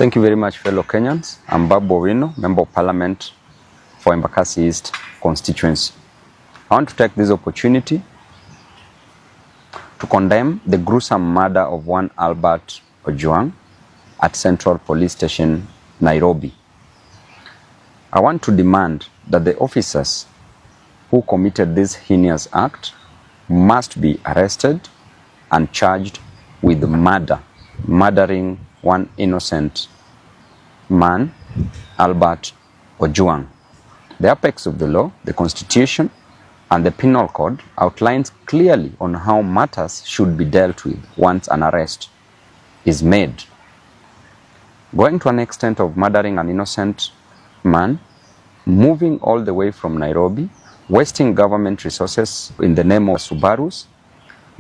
Thank you very much, fellow Kenyans. I'm BABU OWINO, Member of Parliament for Embakasi East constituency. I want to take this opportunity to condemn the gruesome murder of one Albert OJWANG at Central Police Station, Nairobi. I want to demand that the officers who committed this heinous act must be arrested and charged with murdering one innocent man, Albert OJWANG. The apex of the law, the Constitution, and the Penal Code outlines clearly on how matters should be dealt with once an arrest is made. Going to an extent of murdering an innocent man, moving all the way from Nairobi, wasting government resources in the name of Subarus,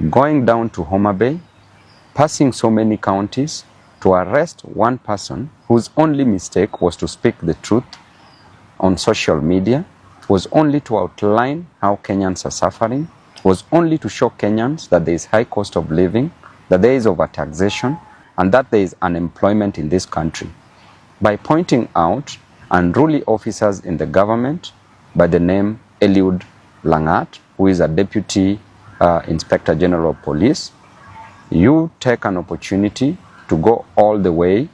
going down to Homa Bay, passing so many counties to arrest one person whose only mistake was to speak the truth on social media, was only to outline how Kenyans are suffering, was only to show Kenyans that there is high cost of living, that there is overtaxation, and that there is unemployment in this country. By pointing out unruly officers in the government by the name Eliud Langat, who is a Deputy Inspector General of Police, you take an opportunity to go all the way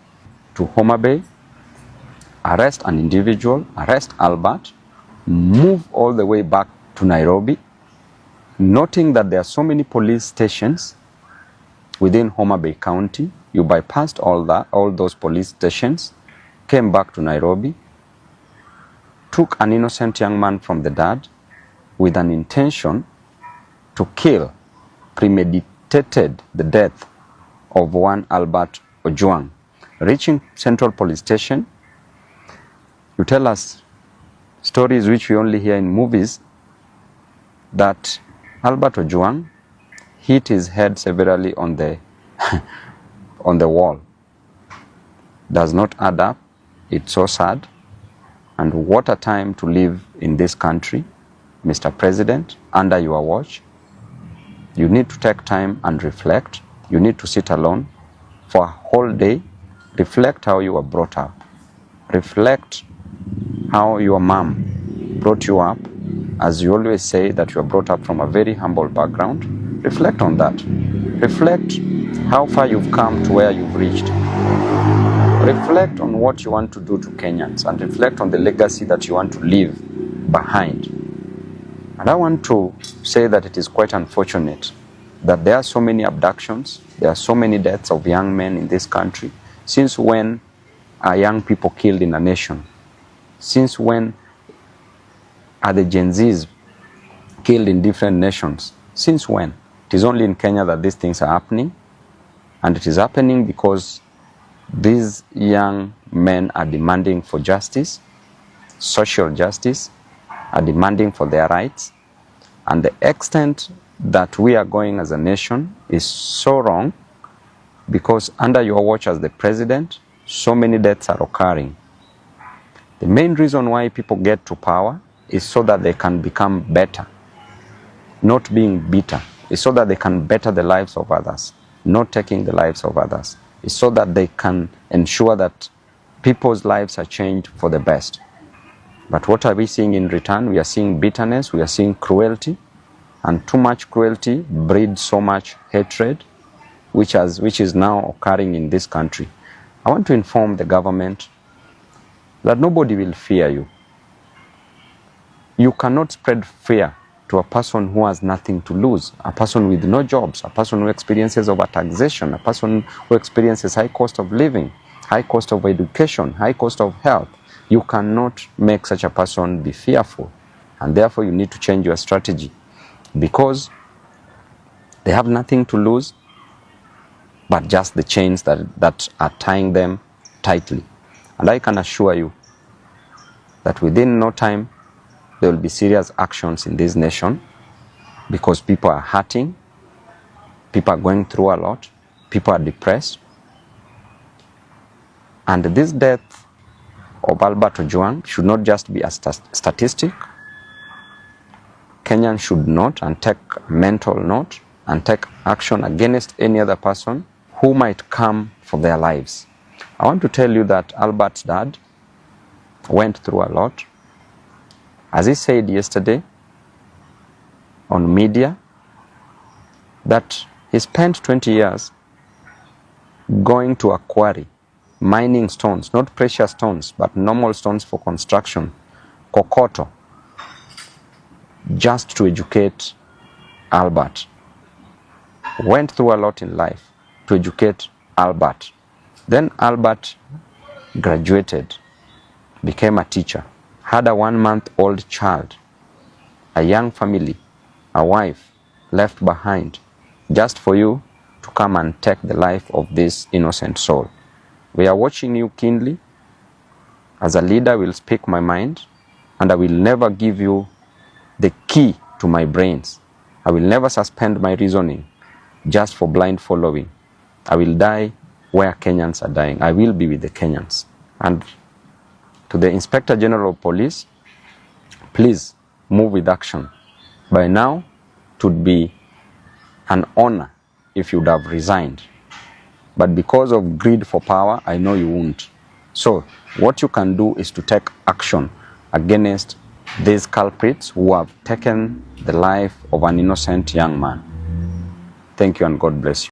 to Homa Bay, arrest an individual, arrest Albert, move all the way back to Nairobi, noting that there are so many police stations within Homa Bay County. You bypassed all those police stations, came back to Nairobi, took an innocent young man from the dad with an intention to kill, premeditated the death of one Albert OJWANG. Reaching Central Police Station, you tell us stories which we only hear in movies that Albert OJWANG hit his head severely on the on the wall. Does not add up. It's so sad. And what a time to live in this country, Mr. President, under your watch. You need to take time and reflect. You need to sit alone for a whole day. Reflect how you were brought up. Reflect how your mom brought you up. As you always say that you are brought up from a very humble background. Reflect on that. Reflect how far you've come to where you've reached. Reflect on what you want to do to Kenyans and reflect on the legacy that you want to leave behind. And I want to say that it is quite unfortunate that there are so many abductions, there are so many deaths of young men in this country. Since when are young people killed in a nation? Since when are the Gen Zs killed in different nations? Since when? It is only in Kenya that these things are happening. And it is happening because these young men are demanding for justice, social justice, are demanding for their rights. And the extent that we are going as a nation is so wrong because under your watch as the president, so many deaths are occurring. The main reason why people get to power is so that they can become better, not being bitter. It's so that they can better the lives of others, not taking the lives of others. It's so that they can ensure that people's lives are changed for the best. But what are we seeing in return? We are seeing bitterness, we are seeing cruelty, and too much cruelty breeds so much hatred, which is now occurring in this country. I want to inform the government that nobody will fear you. You cannot spread fear to a person who has nothing to lose, a person with no jobs, a person who experiences overtaxation, a person who experiences high cost of living, high cost of education, high cost of health. You cannot make such a person be fearful. And therefore you need to change your strategy because they have nothing to lose but just the chains that are tying them tightly. And I can assure you that within no time there will be serious actions in this nation because people are hurting, people are going through a lot, people are depressed. And this death of Albert OJWANG should not just be a statistic. Kenyans should note and take mental note and take action against any other person who might come for their lives, I want to tell you that Albert's dad went through a lot. As he said yesterday on media, that he spent 20 years going to a quarry, mining stones, not precious stones, but normal stones for construction, kokoto, just to educate Albert. Went through a lot in life to educate Albert. Then Albert graduated, became a teacher, had a 1-month-old child, a young family, a wife left behind, just for you to come and take the life of this innocent soul. We are watching you keenly. As a leader, I will speak my mind, and I will never give you the key to my brains. I will never suspend my reasoning just for blind following. I will die where Kenyans are dying. I will be with the Kenyans. And to the Inspector General of Police, please move with action. By now, it would be an honor if you would have resigned. But because of greed for power, I know you won't. So what you can do is to take action against these culprits who have taken the life of an innocent young man. Thank you and God bless you.